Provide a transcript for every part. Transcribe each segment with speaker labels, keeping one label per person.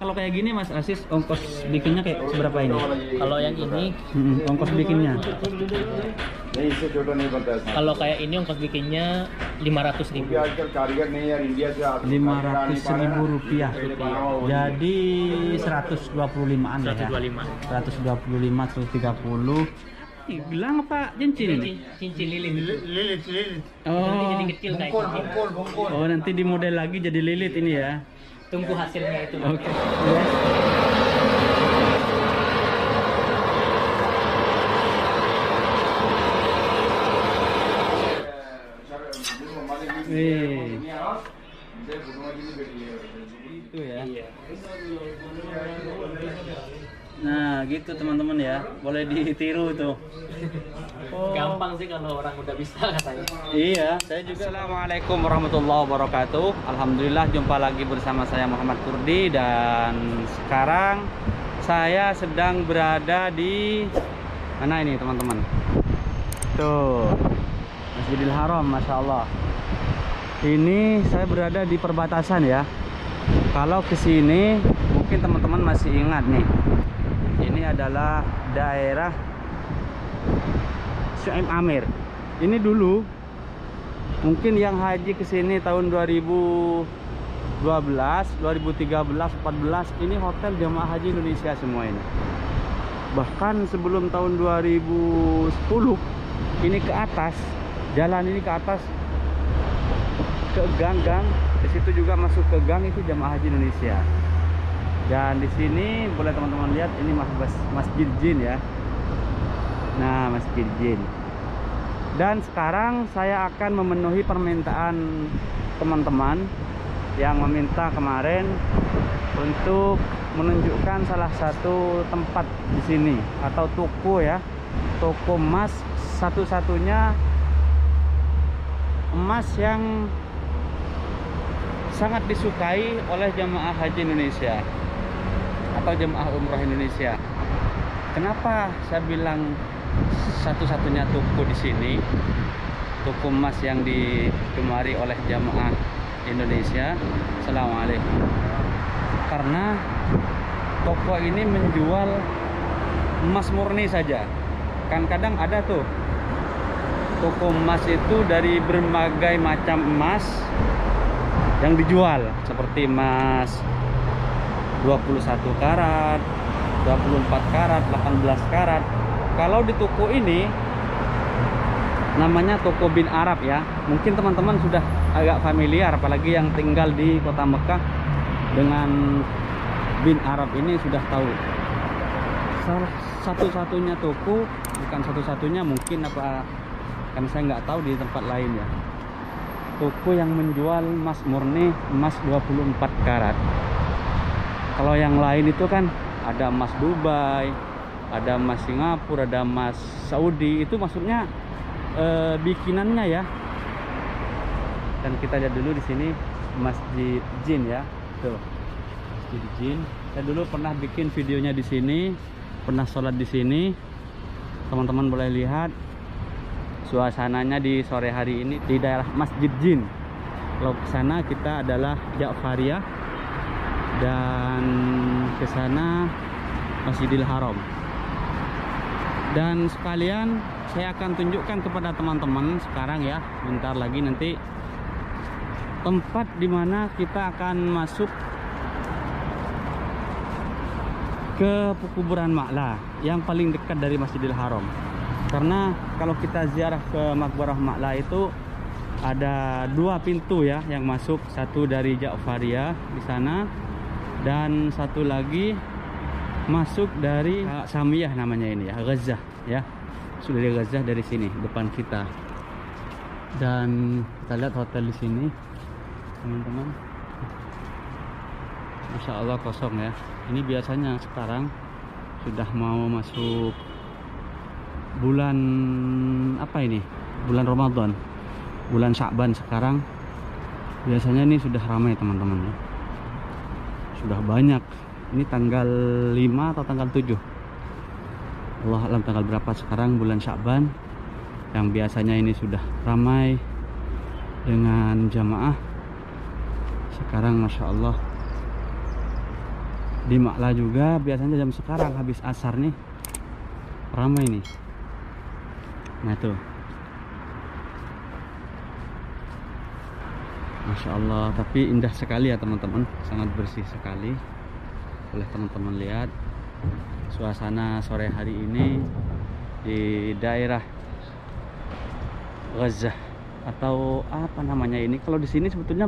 Speaker 1: Kalau kayak gini Mas Asis, ongkos bikinnya kayak seberapa ini?
Speaker 2: Kalau yang ini,
Speaker 1: Ongkos bikinnya.
Speaker 3: नहीं इससे छोटा नहीं बनता है
Speaker 2: kalau kayak ini ongkos bikinnya 500.000.
Speaker 3: क्योंकि आजकल कारीगर नहीं यार इंडिया से आते
Speaker 1: 500.000 rupiah. Jadi 125-an ya.
Speaker 2: 125.
Speaker 1: 125, 130. Gelang apa cincin ini?
Speaker 2: Cincin lilin.
Speaker 1: Oh.
Speaker 2: Nanti jadi kecil kayak gini.
Speaker 1: Oh, nanti di model lagi jadi lilit ini ya.
Speaker 2: Tunggu hasilnya itu.
Speaker 1: Oke. Itu ya.
Speaker 2: Iya.
Speaker 1: Nah, gitu teman-teman ya. Boleh ditiru tuh. Oh.
Speaker 2: Gampang sih kalau orang udah bisa katanya.
Speaker 1: Iya, saya juga. Assalamualaikum warahmatullahi wabarakatuh. Alhamdulillah jumpa lagi bersama saya Muhammad Kurdi, dan sekarang saya sedang berada di mana ini teman-teman? Tuh, Masjidil Haram, Masya Allah. Ini saya berada di perbatasan ya. Kalau kesini mungkin teman-teman masih ingat nih. Ini adalah daerah Syuaib Amir. Ini dulu mungkin yang haji ke sini tahun 2012, 2013, 14 ini hotel jamaah haji Indonesia semua ini. Bahkan sebelum tahun 2010 ini ke atas, jalan ini ke atas ke gang-gang, di situ juga masuk ke gang itu jamaah haji Indonesia. Dan di sini boleh teman-teman lihat ini Masjid Jin ya. Nah, Masjid Jin. Dan sekarang saya akan memenuhi permintaan teman-teman yang meminta kemarin untuk menunjukkan salah satu tempat di sini atau toko ya, toko emas, satu-satunya emas yang sangat disukai oleh jamaah haji Indonesia atau jamaah umrah Indonesia. Kenapa saya bilang satu-satunya toko di sini, toko emas yang digemari oleh jamaah Indonesia? Assalamualaikum. Karena toko ini menjual emas murni saja. Kan kadang ada tuh toko emas itu dari berbagai macam emas yang dijual, seperti emas 21 karat, 24 karat, 18 karat. Kalau di toko ini namanya toko bin Arab ya. Mungkin teman-teman sudah agak familiar, apalagi yang tinggal di kota Mekah dengan bin Arab ini sudah tahu. Satu-satunya toko, bukan satu-satunya mungkin, apa kan saya nggak tahu di tempat lain ya, toko yang menjual emas murni, emas 24 karat. Kalau yang lain itu kan ada emas Dubai, ada emas Singapura, ada emas Saudi, itu maksudnya bikinannya ya. Dan kita lihat dulu di sini Masjid Jin ya. Tuh, Masjid Jin. Saya dulu pernah bikin videonya di sini, pernah sholat di sini. Teman-teman boleh lihat suasananya di sore hari ini di daerah Masjid Jin. Kalau ke sana kita adalah Ja'fariyah dan ke sana Masjidil Haram. Dan sekalian saya akan tunjukkan kepada teman-teman sekarang ya, bentar lagi nanti tempat dimana kita akan masuk ke kuburan Ma'la yang paling dekat dari Masjidil Haram. Karena kalau kita ziarah ke Maqbarah Ma'la itu ada dua pintu ya yang masuk, satu dari Ja'fariyah di sana dan satu lagi masuk dari Samiyah namanya ini ya, Gaza ya. Sudah dari Gaza dari sini depan kita. Dan kita lihat hotel di sini teman-teman. Masya Allah kosong ya. Ini biasanya sekarang sudah mau masuk bulan apa ini? Bulan Ramadan, bulan Sya'ban sekarang. Biasanya ini sudah ramai teman-teman ya. Sudah banyak. Ini tanggal 5 atau tanggal 7. Allah alam tanggal berapa sekarang bulan Sya'ban. Yang biasanya ini sudah ramai dengan jamaah. Sekarang Masya Allah Di Makla juga biasanya jam sekarang habis asar nih ramai nih. Nah tuh, Masya Allah, tapi indah sekali ya teman-teman, sangat bersih sekali. Boleh teman-teman lihat suasana sore hari ini di daerah Gaza atau apa namanya ini? Kalau di sini sebetulnya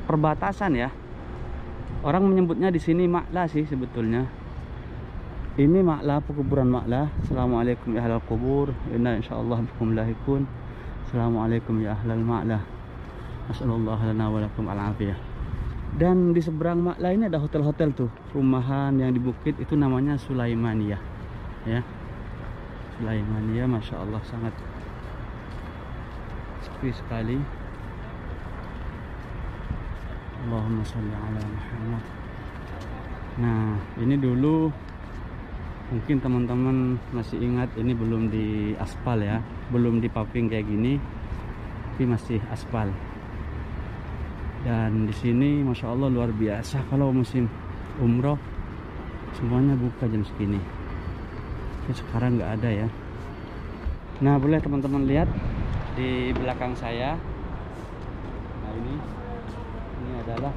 Speaker 1: perbatasan ya. Orang menyebutnya di sini Makla sih sebetulnya. Ini Makla, pekuburan Makla. Assalamualaikum ya ahlal kubur, inna insyaallah bikum lahikun. Assalamualaikum ya ahlal Makla. Nasallallahu lana wa lakum al-afiyah. Dan di seberang Makla ini ada hotel-hotel tuh, rumahan yang di bukit itu namanya Sulaimaniyah ya. Sulaimaniyah, Masya Allah, sangat sepi sekali. Allahumma sholli ala Muhammad. Nah, ini dulu mungkin teman-teman masih ingat, ini belum di aspal ya, belum di paving kayak gini, tapi masih aspal. Dan di sini Masya Allah luar biasa, kalau musim umroh semuanya buka jam segini. Tapi sekarang nggak ada ya. Nah, boleh teman-teman lihat di belakang saya. Nah, ini adalah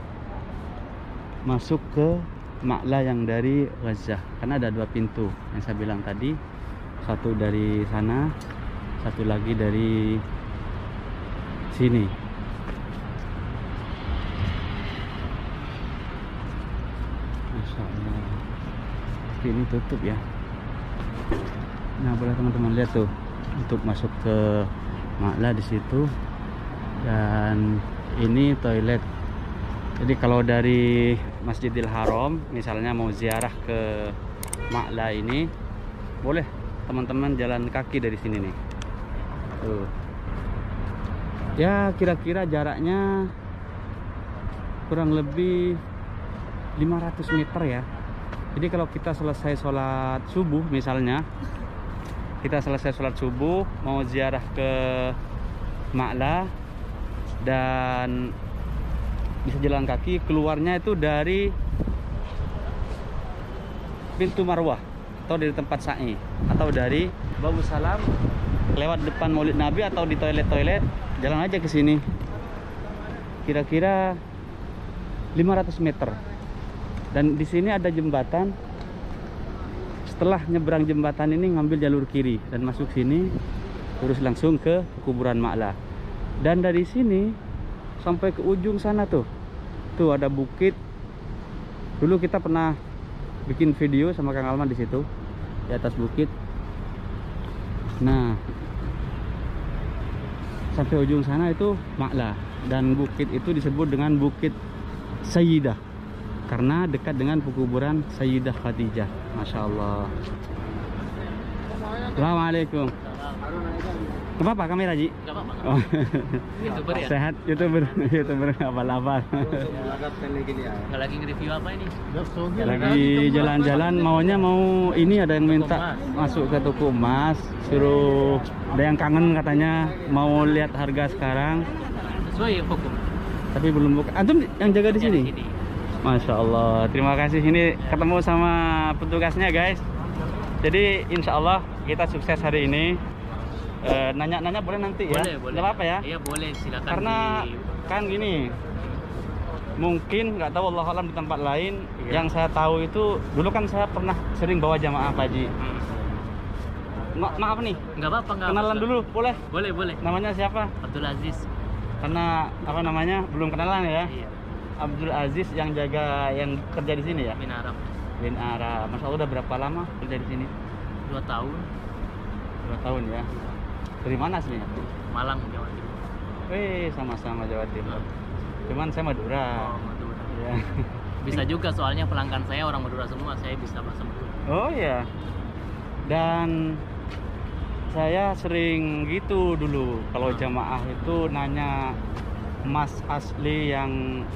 Speaker 1: masuk ke Makla yang dari Gaza, karena ada dua pintu yang saya bilang tadi, satu dari sana, satu lagi dari sini. Masya Allah, tapi ini tutup ya. Nah, boleh teman-teman lihat tuh untuk masuk ke Makla di situ. Dan ini toilet. Jadi kalau dari Masjidil Haram misalnya mau ziarah ke Makla ini, boleh teman-teman jalan kaki dari sini nih. Tuh. Ya kira-kira jaraknya kurang lebih 500 meter ya. Jadi kalau kita selesai sholat subuh misalnya, mau ziarah ke Makla dan bisa jalan kaki, keluarnya itu dari pintu Marwah atau dari tempat sa'i, atau dari Babu Salam lewat depan Maulid Nabi, atau di toilet-toilet jalan aja ke sini. Kira-kira 500 meter. Dan di sini ada jembatan. Setelah nyebrang jembatan ini ngambil jalur kiri dan masuk sini terus langsung ke kuburan Makla. Dan dari sini sampai ke ujung sana tuh ada bukit. Dulu kita pernah bikin video sama Kang Alman di situ, di atas bukit. Nah, sampai ujung sana itu Makla, dan bukit itu disebut dengan Bukit Sayyidah karena dekat dengan kuburan Sayyidah Khadijah. Masya Allah. Assalamualaikum. Kenapa kamera Ji?
Speaker 2: Gak apa-apa.
Speaker 1: Oh.
Speaker 2: YouTuber ya?
Speaker 1: Sehat, YouTuber abal-abal.
Speaker 2: Nggak lagi nge-review apa ini?
Speaker 1: Lagi jalan-jalan, mau ini ada yang minta masuk ke toko emas, suruh, ada yang kangen katanya mau lihat harga sekarang.
Speaker 2: Sesuai hukum.
Speaker 1: Tapi belum buka. Antum yang jaga di sini? Masya Allah, terima kasih. Ini ketemu sama petugasnya guys. Jadi insya Allah kita sukses hari ini. Nanya-nanya boleh nanti ya?
Speaker 2: Boleh.
Speaker 1: Nggak apa-apa ya?
Speaker 2: Iya boleh, silakan.
Speaker 1: Karena kan gini, mungkin nggak tahu, Allah alam di tempat lain.
Speaker 2: Iya.
Speaker 1: Yang saya tahu itu dulu kan saya pernah sering bawa jamaah Pak Haji. Maaf nih,
Speaker 2: Nggak apa-apa, nggak
Speaker 1: kenalan
Speaker 2: apa-apa.
Speaker 1: dulu boleh?
Speaker 2: Boleh.
Speaker 1: Namanya siapa?
Speaker 2: Abdul Aziz.
Speaker 1: Karena apa namanya belum kenalan ya?
Speaker 2: Iya.
Speaker 1: Abdul Aziz yang jaga, yang kerja di sini ya?
Speaker 2: Bin Arab.
Speaker 1: Bin Arab. Masya Allah, udah berapa lama kerja di sini?
Speaker 2: 2 tahun.
Speaker 1: 2 tahun ya. Dari mana sih?
Speaker 2: Malang, Jawa Timur.
Speaker 1: Sama-sama Jawa Timur. Cuman saya Madura.
Speaker 2: Oh, Madura.
Speaker 1: Ya.
Speaker 2: Bisa juga, soalnya pelanggan saya orang Madura semua, saya bisa bahasa Madura.
Speaker 1: Oh ya. Dan saya sering gitu dulu kalau jamaah itu nanya emas asli yang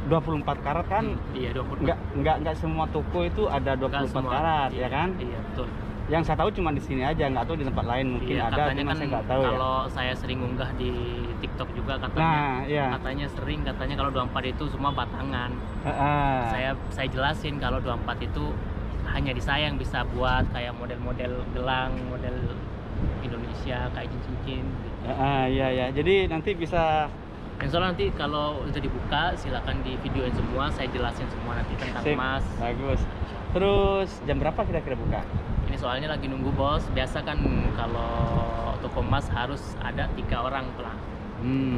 Speaker 1: 24 karat kan.
Speaker 2: Iya, 24.
Speaker 1: Enggak semua toko itu ada 24
Speaker 2: Nggak semua.
Speaker 1: karat
Speaker 2: Iya,
Speaker 1: ya kan?
Speaker 2: Iya, betul.
Speaker 1: Yang saya tahu cuma di sini aja, nggak tahu di tempat lain mungkin
Speaker 2: Iya,
Speaker 1: ada,
Speaker 2: katanya
Speaker 1: cuma
Speaker 2: kan
Speaker 1: saya nggak tahu ya.
Speaker 2: kalau saya sering unggah di TikTok juga katanya.
Speaker 1: Nah, iya.
Speaker 2: Katanya kalau 24 itu semua batangan. Saya jelasin kalau 24 itu hanya di saya yang bisa buat kayak model-model gelang, model Indonesia kayak cincin gitu.
Speaker 1: Iya ya. Jadi nanti bisa.
Speaker 2: Dan soalnya nanti kalau udah dibuka silakan di videoin semua, saya jelasin semua nanti tentang
Speaker 1: Sip.
Speaker 2: emas.
Speaker 1: Bagus. Terus jam berapa kira-kira buka?
Speaker 2: Ini soalnya lagi nunggu bos. Biasa kan kalau toko emas harus ada 3 orang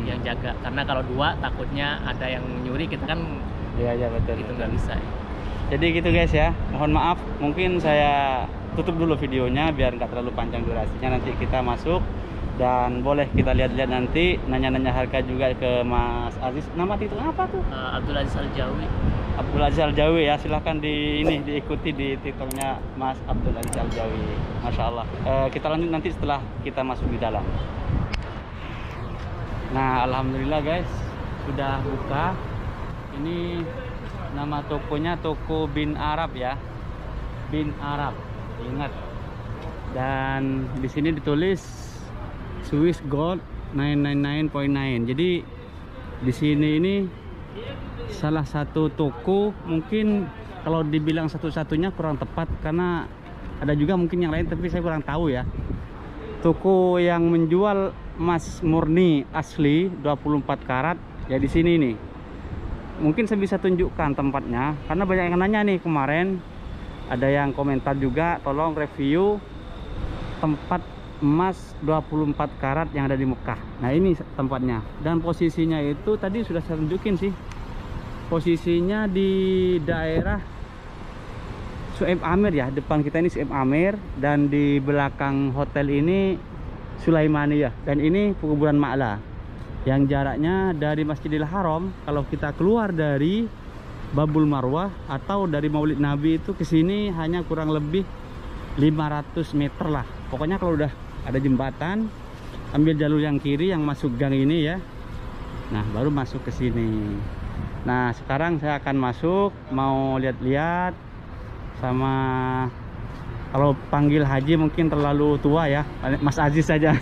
Speaker 2: yang jaga. Karena kalau 2 takutnya ada yang nyuri, kita kan
Speaker 1: Iya betul.
Speaker 2: itu nggak bisa.
Speaker 1: Jadi gitu guys ya. Mohon maaf, mungkin saya tutup dulu videonya biar nggak terlalu panjang durasinya. Nanti kita masuk dan boleh kita lihat-lihat nanti, nanya-nanya harga juga ke Mas Aziz. Nama TikTok apa tuh?
Speaker 2: Abdul Aziz Al-Jawi.
Speaker 1: Abdul Aziz Al-Jawi ya. Silahkan diikuti di TikToknya Mas Abdul Aziz Al-Jawi. Masya Allah. Kita lanjut nanti setelah kita masuk di dalam. Nah, alhamdulillah guys, sudah buka. Ini nama tokonya toko Bin Arab ya. Bin Arab. Ingat. Dan di sini ditulis Swiss Gold 999.9. Jadi di sini ini salah satu toko, mungkin kalau dibilang satu-satunya kurang tepat karena ada juga mungkin yang lain tapi saya kurang tahu ya. Toko yang menjual emas murni asli 24 karat ya di sini nih. Mungkin saya bisa tunjukkan tempatnya karena banyak yang nanya nih kemarin. Ada yang komentar juga, tolong review tempat emas 24 karat yang ada di Mekah. Nah ini tempatnya, dan posisinya itu tadi sudah saya tunjukin sih. Posisinya di daerah Su'aib Amir ya, depan kita ini Su'aib Amir, dan di belakang hotel ini Sulaimaniyah, dan ini Pekuburan Ma'la yang jaraknya dari Masjidil Haram. Kalau kita keluar dari Babul Marwah atau dari Maulid Nabi itu ke sini hanya kurang lebih 500 meter lah. Pokoknya kalau udah ada jembatan, ambil jalur yang kiri yang masuk gang ini ya. Nah, baru masuk ke sini. Nah, sekarang saya akan masuk, mau lihat-lihat sama, kalau panggil Haji mungkin terlalu tua ya, Mas Aziz saja.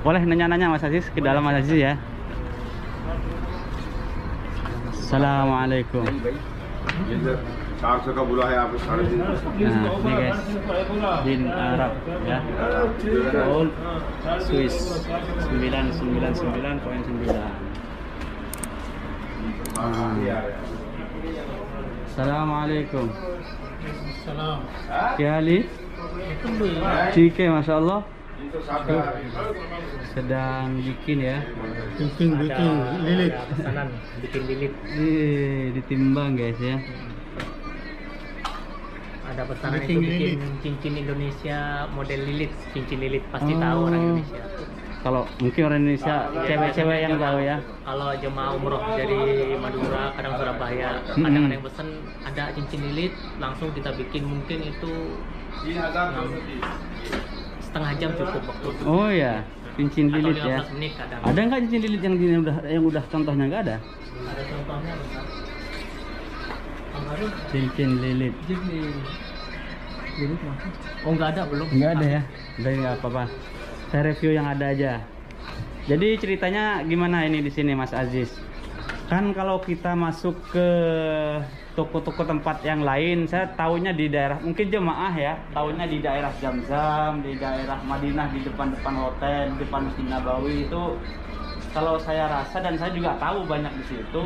Speaker 1: Boleh nanya-nanya Mas Aziz ke dalam Mas Aziz ya. Assalamualaikum.
Speaker 3: 400 का बुला है आपको 3.5।
Speaker 1: Nah, ini guys, Bin Arab ya, Gold Swiss 999.9. Assalamualaikum.
Speaker 2: Salam.
Speaker 1: क्या हाल है? ठीक है, masya Allah. Sedang bikin ya,
Speaker 2: Bikin lilit. Pesanan bikin lilit.
Speaker 1: Ditimbang guys ya.
Speaker 2: Ada pesanan itu bikin cincin Indonesia model lilit, cincin lilit pasti tahu orang Indonesia.
Speaker 1: Kalau mungkin orang Indonesia, cewek-cewek yang tahu ya.
Speaker 2: Kalau jemaah umroh dari Madura, kadang Surabaya, kadang ada yang pesen ada cincin lilit, langsung kita bikin, mungkin itu 6,5 jam cukup waktu itu.
Speaker 1: Oh ya, cincin
Speaker 2: Atau
Speaker 1: lilit
Speaker 2: 15
Speaker 1: ya.
Speaker 2: menit kadang.
Speaker 1: Ada nggak cincin lilit yang udah contohnya nggak ada?
Speaker 2: Ada contohnya besar.
Speaker 1: Cincin lilit.
Speaker 2: Oh nggak ada, belum.
Speaker 1: Nggak ada ya. Udah nggak apa-apa. Saya review yang ada aja. Jadi ceritanya gimana ini di sini Mas Aziz? Kan kalau kita masuk ke toko-toko tempat yang lain, saya tahunya di daerah, mungkin jemaah ya, tahunya di daerah Zamzam, di daerah Madinah, di depan-depan hotel, di depan Masjid Nabawi itu. Kalau saya rasa, dan saya juga tahu banyak di situ,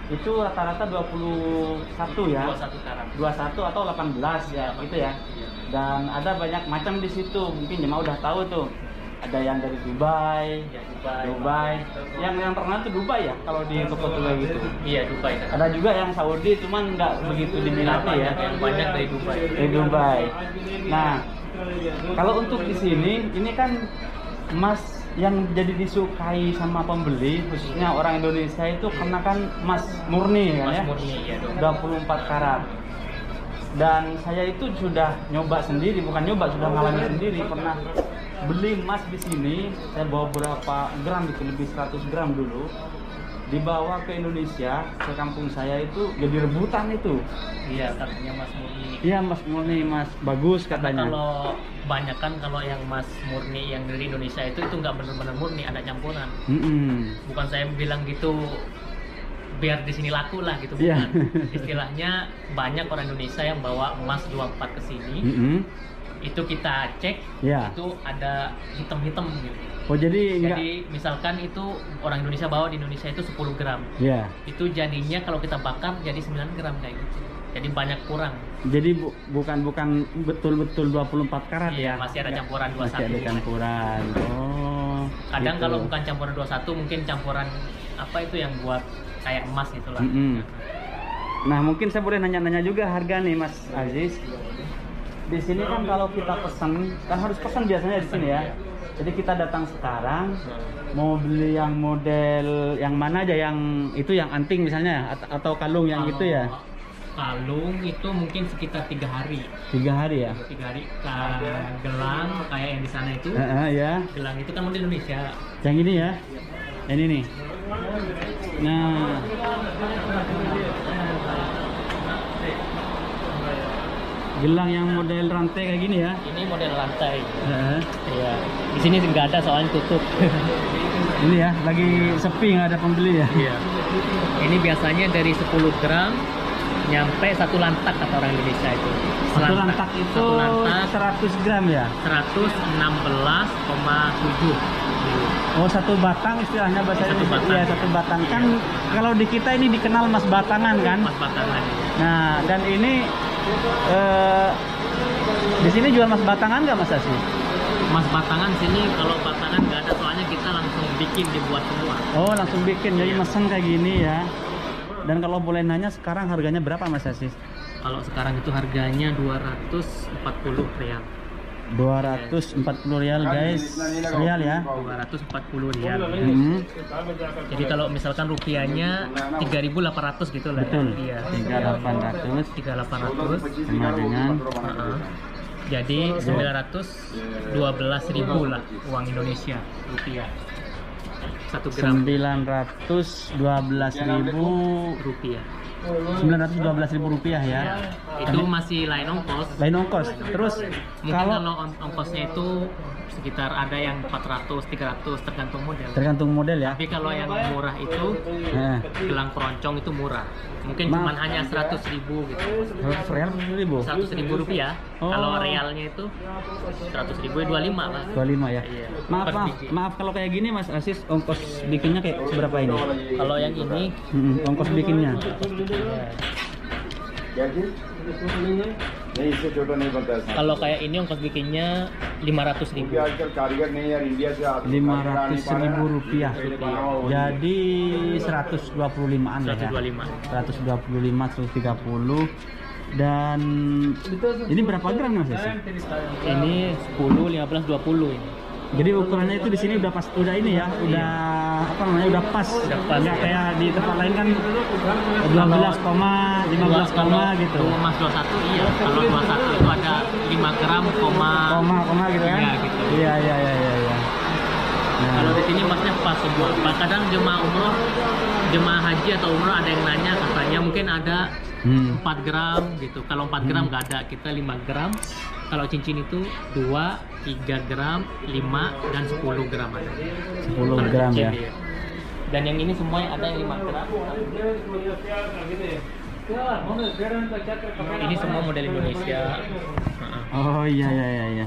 Speaker 1: itu rata-rata 21 ya,
Speaker 2: 21 karat.
Speaker 1: 21 atau 18 ya, gitu ya. Dan ada banyak macam di situ, mungkin jemaah udah tahu tuh. Ada yang dari Dubai,
Speaker 2: Ya,
Speaker 1: Dubai. Yang terkenal tuh Dubai ya, kalau di toko-toko gitu.
Speaker 2: Iya, Dubai.
Speaker 1: Ada juga yang Saudi, cuman nggak begitu diminati ya.
Speaker 2: Yang banyak dari Dubai.
Speaker 1: Dari Dubai. Nah, kalau untuk di sini, ini kan emas yang jadi disukai sama pembeli, khususnya orang Indonesia itu karena kan emas murni kan
Speaker 2: Emas
Speaker 1: ya,
Speaker 2: murni ya dong.
Speaker 1: 24 karat. Dan saya itu sudah nyoba sendiri, bukan nyoba, sudah ngalami sendiri, pernah beli emas di sini. Saya bawa berapa gram itu, lebih 100 gram dulu. dibawa ke Indonesia, ke kampung saya itu jadi rebutan itu.
Speaker 2: Iya, katanya Mas Murni.
Speaker 1: Iya, Mas Murni, Mas bagus katanya.
Speaker 2: Kalau banyak kan kalau yang Mas Murni yang dari Indonesia itu nggak benar-benar murni, ada campuran. Bukan saya bilang gitu biar di sini laku lah gitu, bukan.
Speaker 1: Yeah.
Speaker 2: Istilahnya banyak orang Indonesia yang bawa emas 24 ke sini. Itu kita cek, itu ada hitam-hitam gitu.
Speaker 1: Oh, jadi
Speaker 2: misalkan itu orang Indonesia bawa di Indonesia itu 10 gram.
Speaker 1: Iya.
Speaker 2: Itu jadinya kalau kita bakar jadi 9 gram kayak gitu. Jadi banyak kurang.
Speaker 1: Jadi bukan betul-betul 24 karat
Speaker 2: iya,
Speaker 1: ya.
Speaker 2: Masih ada campuran 21.
Speaker 1: Masih ada campuran. Oh.
Speaker 2: Kadang
Speaker 1: gitu.
Speaker 2: kalau bukan campuran 21 mungkin campuran apa itu yang buat kayak emas itulah.
Speaker 1: Nah, mungkin saya boleh nanya-nanya juga harga nih Mas Aziz. Di sini kan kalau kita pesan, kan harus pesan biasanya di sini ya. Jadi kita datang sekarang mau beli yang model yang mana aja, yang itu yang anting misalnya atau kalung yang itu ya.
Speaker 2: Kalung itu mungkin sekitar 3 hari.
Speaker 1: 3 hari ya?
Speaker 2: 3 hari. Gelang kayak yang di sana itu.
Speaker 1: Ya.
Speaker 2: Gelang itu kan model Indonesia.
Speaker 1: Yang ini ya? Ini nih. Nah. Gelang yang model rantai kayak gini ya?
Speaker 2: Ini model rantai. Iya. Di sini nggak ada soalnya tutup.
Speaker 1: Ini ya, lagi sepi nggak ada pembeli ya?
Speaker 2: Iya. Ini biasanya dari 10 gram nyampe 1 lantak kata orang Indonesia itu.
Speaker 1: 1 lantak itu 100 gram ya?
Speaker 2: 116,7.
Speaker 1: Oh, 1 batang istilahnya bahasa
Speaker 2: Indonesia.
Speaker 1: Iya, 1 batang. Kan kalau di kita ini dikenal emas batangan kan?
Speaker 2: Emas batangan.
Speaker 1: Nah, dan ini di sini jual emas batangan nggak Mas Asi?
Speaker 2: Emas batangan sini kalau batangan nggak ada, soalnya kita langsung bikin, dibuat semua.
Speaker 1: Oh, langsung bikin, jadi mesen kayak gini ya. Dan kalau boleh nanya sekarang harganya berapa Mas Asi?
Speaker 2: Kalau sekarang itu harganya 240 rial.
Speaker 1: 240 rial guys, rial ya.
Speaker 2: 240 rial. Jadi kalau misalkan rupiahnya 3.800 gitu lah.
Speaker 1: Betul.
Speaker 2: Ya.
Speaker 1: 3.800 sama dengan
Speaker 2: jadi 912.000 lah uang Indonesia rupiah. 1 gram
Speaker 1: 912.000
Speaker 2: rupiah.
Speaker 1: 912.000 rupiah ya.
Speaker 2: Itu masih lain ongkos.
Speaker 1: Lain ongkos. Terus
Speaker 2: mungkin kalau ongkosnya itu sekitar ada yang 400, 300 tergantung model.
Speaker 1: Tergantung model ya.
Speaker 2: Tapi kalau yang murah itu gelang keroncong itu murah. Mungkin cuma hanya 100.000 gitu.
Speaker 1: 100 rial
Speaker 2: 100.000 rupiah. Kalau realnya itu 100.000 ya 25 lah.
Speaker 1: 25 ya.
Speaker 2: Iya.
Speaker 1: Maaf kalau kayak gini Mas Aziz, ongkos bikinnya kayak seberapa ini?
Speaker 2: Kalau yang ini
Speaker 1: ongkos bikinnya.
Speaker 2: Kalau kayak ini ongkos bikinnya 500.000.
Speaker 1: 500.000 rupiah. Jadi 125-an lah ya. 125, 130. Dan ini berapa gram Mas?
Speaker 2: Ini 10, 15, 20 ini.
Speaker 1: Jadi ukurannya itu di sini udah pas, udah ini ya, udah apa namanya, udah pas. Nggak kayak di tempat lain kan 12, 15 gitu.
Speaker 2: Emas 21 iya. Kalau 21 itu ada 5 gram,
Speaker 1: koma gitu kan?
Speaker 2: Iya gitu.
Speaker 1: Iya. Nah.
Speaker 2: Kalau di sini emasnya pas semua. Kadang jemaah haji atau umroh ada yang nanya, katanya mungkin ada 4 gram gitu. Kalau 4 gram nggak ada, kita 5 gram. Kalau cincin itu 2, 3 gram, 5, dan 10 gram ada.
Speaker 1: 10 gram ya.
Speaker 2: Iya. Dan yang ini semua yang ada yang 5 gram. Ini semua model Indonesia.
Speaker 1: Oh iya.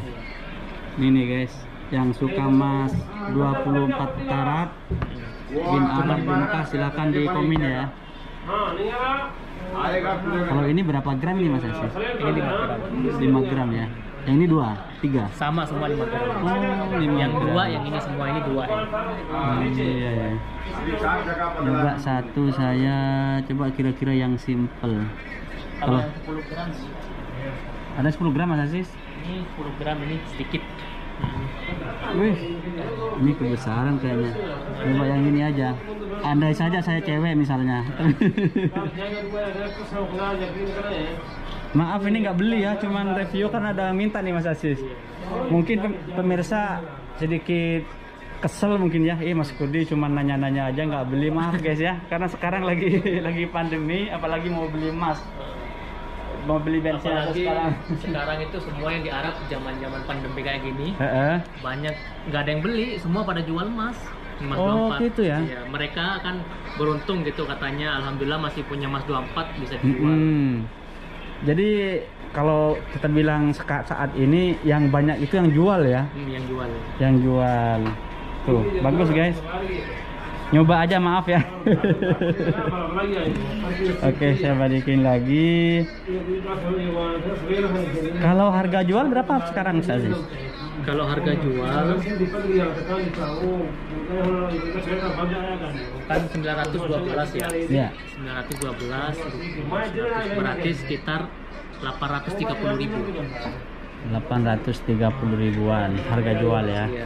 Speaker 1: Ini nih guys, yang suka emas 24 karat bin Arab bin Mekah silakan di komen ya. Kalau ini berapa gram nih Mas Aziz?
Speaker 2: Ini 5 gram.
Speaker 1: 5 gram ya. Yang ini 2, 3.
Speaker 2: Sama semua 5 gram.
Speaker 1: Oh, 5
Speaker 2: yang
Speaker 1: gram.
Speaker 2: 2, yang ini semua ini 2 ya.
Speaker 1: Iya. Coba satu saya coba kira-kira yang simple.
Speaker 2: Kalau yang 10 gram
Speaker 1: ada 10 gram Mas Aziz?
Speaker 2: Ini 10 gram, ini sedikit.
Speaker 1: Wih, ini kebesaran kayaknya. Coba yang ini aja. Andai saja saya cewek misalnya. Maaf ini nggak beli ya, cuman review kan ada minta nih Mas Aziz. Mungkin pemirsa sedikit kesel mungkin ya, Mas Kudi cuma nanya-nanya aja nggak beli, maaf guys ya, karena sekarang lagi pandemi, apalagi mau beli emas, mau beli bensin aja
Speaker 2: sekarang itu semua yang di Arab zaman pandemi kayak gini banyak nggak ada yang beli, semua pada jual emas 24.
Speaker 1: Gitu ya.
Speaker 2: Iya, mereka kan beruntung gitu katanya, alhamdulillah masih punya emas 24 bisa dijual.
Speaker 1: Jadi kalau kita bilang saat ini yang banyak itu yang jual ya. Yang jual. Tuh, bagus guys. Nyoba aja, maaf ya. Oke, saya balikin lagi. Kalau harga jual berapa sekarang, Aziz?
Speaker 2: Kalau harga jual kan 912 ya.
Speaker 1: Iya.
Speaker 2: 912 berarti sekitar 830.000.
Speaker 1: 830 ribuan harga jual ya.
Speaker 2: Iya.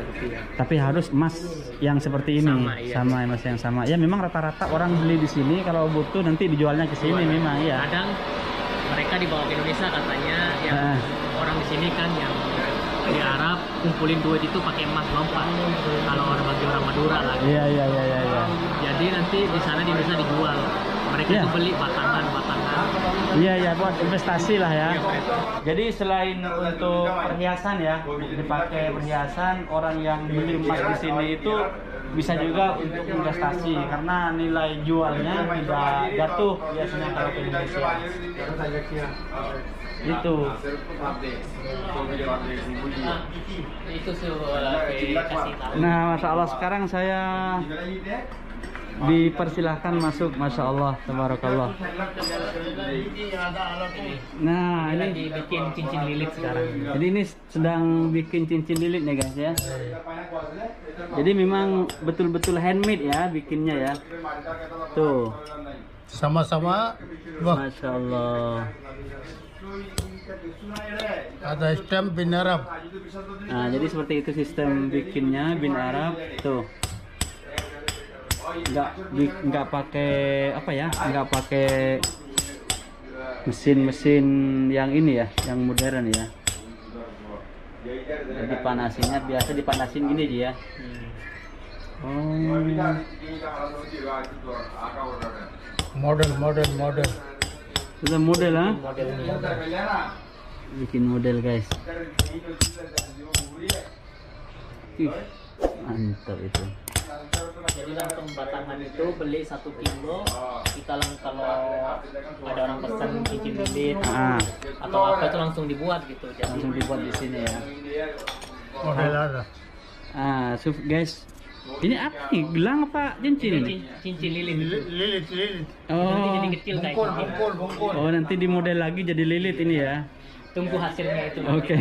Speaker 1: Tapi harus emas yang seperti ini, sama emas yang sama. Ya memang rata-rata orang beli di sini, kalau butuh nanti dijualnya ke sini memang ya.
Speaker 2: Kadang mereka dibawa ke Indonesia katanya yang orang di sini kan yang di Arab kumpulin duit itu pakai emas 24. Kalau orang bagi orang Madura lah.
Speaker 1: Iya.
Speaker 2: Jadi nanti di sana di Indonesia dijual. Mereka itu beli batangan.
Speaker 1: Iya, buat investasi lah ya. Jadi selain untuk perhiasan ya, dipakai perhiasan, orang yang beli emas di sini itu bisa juga untuk investasi karena nilai jualnya tidak jatuh biasanya kalau ke Indonesia. Itu. Nah, Masya Allah, sekarang saya dipersilahkan masuk, Masya Allah, tabarakallah. Nah, ini
Speaker 2: bikin cincin lilit sekarang.
Speaker 1: Jadi ini sedang bikin cincin lilit nih guys ya. Jadi memang betul-betul handmade ya bikinnya ya. Tuh.
Speaker 4: Sama-sama.
Speaker 1: Masya Allah.
Speaker 4: Ada stem bin Arab.
Speaker 1: Nah, jadi seperti itu sistem bikinnya bin Arab. Tuh. Nggak pakai apa ya, nggak pakai mesin yang ini ya, yang modern ya. Jadi panasinya biasa dipanasin gini dia.
Speaker 4: Model.
Speaker 1: Sudah model ha? Bikin model guys. Mantap itu.
Speaker 2: Jadi langsung batangan itu beli 1 kilo, kita kalau ada orang pesan cincin lilit atau apa itu langsung dibuat gitu. Jadi
Speaker 1: langsung dibuat di sini ya.
Speaker 4: Model ada.
Speaker 1: Guys, ini apa nih? Gelang apa cincin ini?
Speaker 2: Cincin lilit.
Speaker 4: Lilit.
Speaker 2: Nanti jadi kecil kayak
Speaker 4: Bungkul.
Speaker 1: Oh, nanti dimodel lagi jadi lilit ini ya.
Speaker 2: Tunggu hasilnya itu.
Speaker 1: Oke.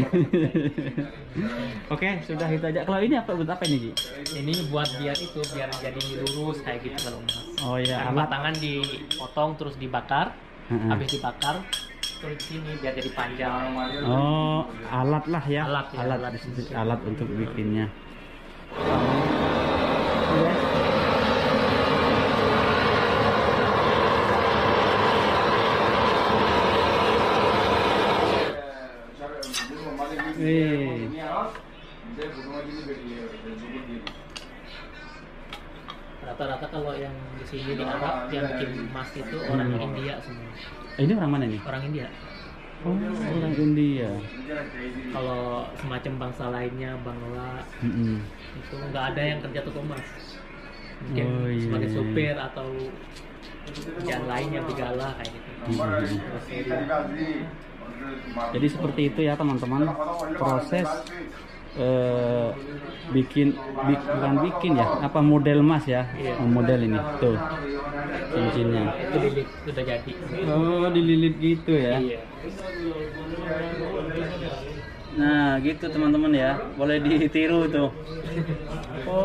Speaker 1: Oke, sudah itu aja. Kalau ini apa, buat apa ini, Ji?
Speaker 2: Ini buat biar jadi lurus kayak gitu kalau emas.
Speaker 1: Oh iya,
Speaker 2: batangan dipotong terus dibakar. Habis dibakar terus sini biar jadi panjang.
Speaker 1: Oh, alat lah ya. Alat untuk bikinnya.
Speaker 2: Rata-rata kalau yang di sini di Arab yang bikin emas itu orang India semua.
Speaker 1: Ini orang mana nih?
Speaker 2: Orang India.
Speaker 1: Oh, orang India.
Speaker 2: Kalau semacam bangsa lainnya, Bangla, itu nggak ada yang kerja toko emas. Mungkin sebagai supir atau kerjaan lainnya begala kayak gitu.
Speaker 1: Jadi seperti itu ya teman-teman, proses bukan bikin ya, apa model emas ya. Model ini tuh cincinnya
Speaker 2: itu dililit, sudah jadi.
Speaker 1: Oh, dililit gitu ya. Nah gitu teman-teman ya, boleh ditiru tuh.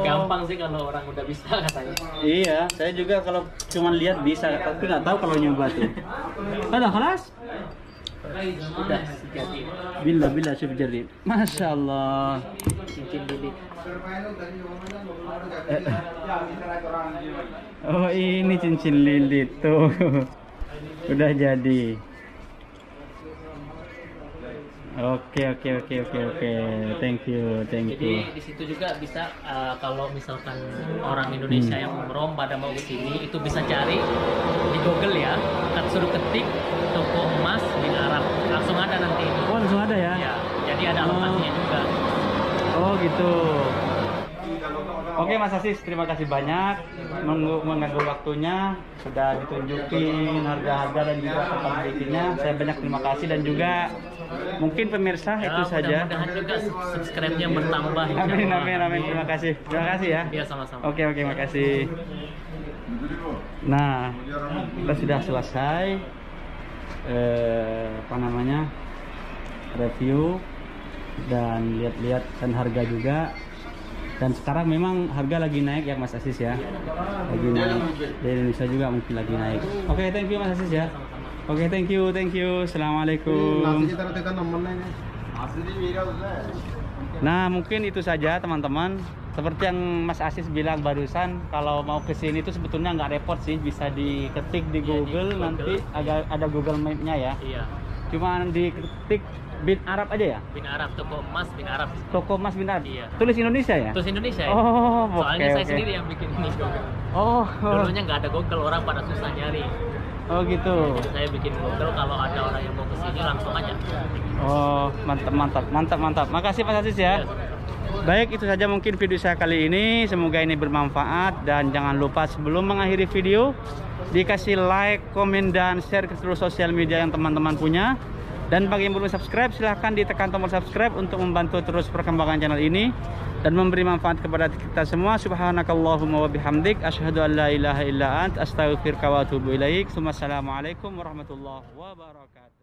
Speaker 2: Gampang sih kalau orang udah bisa katanya.
Speaker 1: Iya, saya juga kalau cuma lihat bisa, tapi nggak tahu kalau nyoba tuh. Ada kelas?
Speaker 2: Udah jadi.
Speaker 1: Bila syuf jadi. Masya Allah.
Speaker 2: Cincin lilit.
Speaker 1: Oh, ini cincin lilit tuh. Udah jadi. Oke. Thank you.
Speaker 2: Jadi di situ juga bisa kalau misalkan orang Indonesia yang umroh pada mau ke sini itu bisa cari di Google ya, kan suruh ketik toko emas bin Arab, langsung ada nanti.
Speaker 1: Oh, langsung ada ya?
Speaker 2: Ya, jadi ada lokasinya juga.
Speaker 1: Oh gitu. Oke Mas Asis, terima kasih banyak mengganggu waktunya, sudah ditunjukin harga-harga dan juga tempat bikinnya. Saya banyak terima kasih dan juga mungkin pemirsa
Speaker 2: Ya,
Speaker 1: itu saja.
Speaker 2: mudah-mudahan juga subscribe-nya bertambah.
Speaker 1: Amin. Terima kasih ya.
Speaker 2: Iya, sama-sama.
Speaker 1: Oke, makasih. Nah, kita sudah selesai review dan lihat-lihat dan harga juga. Dan sekarang memang harga lagi naik ya Mas Asis ya. Lagi naik. Di Indonesia juga mungkin lagi naik. Oke, thank you Mas Asis ya. Oke, thank you. Assalamualaikum. Nah, mungkin itu saja teman-teman. Seperti yang Mas Asis bilang barusan, kalau mau ke sini itu sebetulnya nggak repot sih, bisa diketik di Google, nanti ada Google Map-nya ya.
Speaker 2: Iya.
Speaker 1: Cuma diketik bin Arab aja ya?
Speaker 2: Bin Arab, toko emas bin Arab.
Speaker 1: Toko emas bin Arab.
Speaker 2: Iya.
Speaker 1: Tulis Indonesia ya?
Speaker 2: Tulis Indonesia ya?
Speaker 1: Oh,
Speaker 2: soalnya
Speaker 1: oke,
Speaker 2: saya sendiri yang bikin ini Google.
Speaker 1: Oh.
Speaker 2: Dulunya nggak ada Google, orang pada susah nyari.
Speaker 1: Oh gitu.
Speaker 2: Jadi saya bikin Google, kalau ada orang yang mau ke sini langsung aja.
Speaker 1: Oh, mantap. Makasih Mas Asis ya. Baik, itu saja mungkin video saya kali ini. Semoga ini bermanfaat dan jangan lupa sebelum mengakhiri video dikasih like, komen dan share ke seluruh sosial media yang teman-teman punya. Dan bagi yang belum subscribe, silahkan ditekan tombol subscribe untuk membantu terus perkembangan channel ini dan memberi manfaat kepada kita semua. Subhanakallahumma wa bihamdik, asyhadu an la ilaha illa ant, astaghfiruka wa atubu ilaik. Wassalamualaikum warahmatullahi wabarakatuh.